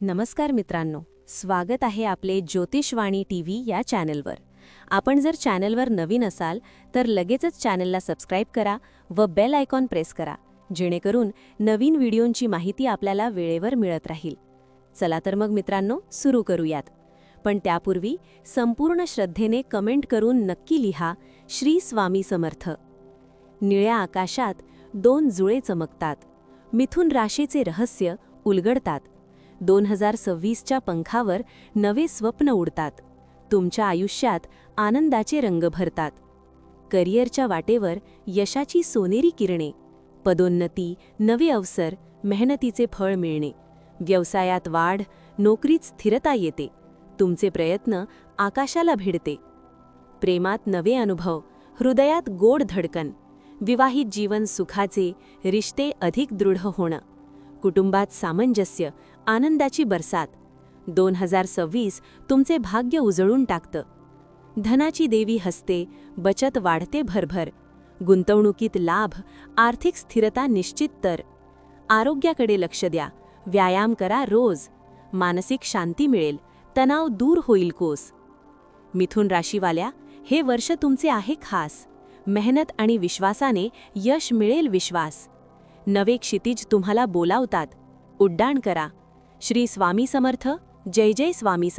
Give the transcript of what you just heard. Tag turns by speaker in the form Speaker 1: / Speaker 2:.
Speaker 1: नमस्कार मित्रांनो, स्वागत आहे आपले ज्योतिषवाणी टीव्ही या चॅनलवर. आपण जर चॅनलवर नवीन असाल तर लगेचच चॅनलला सबस्क्राईब करा व बेल आयकॉन प्रेस करा, जेणेकरून नवीन व्हिडिओंची माहिती आपल्याला वेळेवर मिळत राहील. चला तर मग मित्रांनो, सुरू करूयात. पण त्यापूर्वी संपूर्ण श्रद्धेने कमेंट करून नक्की लिहा, श्री स्वामी समर्थ. निळ्या आकाशात 2 जुळे चमकतात. मिथुन राशीचे रहस्य उलगडतात. 2026च्या पंखावर नवे स्वप्न उडतात. तुमच्या आयुष्यात आनंदाचे रंग भरतात. करिअरच्या वाटेवर यशाची सोनेरी किरणे, पदोन्नती, नवे अवसर, मेहनतीचे फळ मिळणे, व्यवसायात वाढ, नोकरीत स्थिरता येते. तुमचे प्रयत्न आकाशाला भिडते. प्रेमात नवे अनुभव, हृदयात गोड धडकन, विवाहित जीवन सुखाचे, रिश्ते अधिक दृढ होणं, कुटुंबात सामंजस्य, आनंदाची बरसात. 2026 तुमचे भाग्य उजळून टाकतं. धनाची देवी हसते, बचत वाढते भरभर, गुंतवणुकीत लाभ, आर्थिक स्थिरता निश्चित. तर आरोग्याकडे लक्ष द्या, व्यायाम करा रोज. मानसिक शांती मिळेल, तणाव दूर होईल कोस. मिथुन राशीवाल्या, हे वर्ष तुमचे आहे खास. मेहनत आणि विश्वासाने यश मिळेल विश्वास. नवे क्षितिज तुम्हाला बोलावतात, उड्डाण करा. श्री स्वामी समर्थ. जय जय स्वामी समर्थ.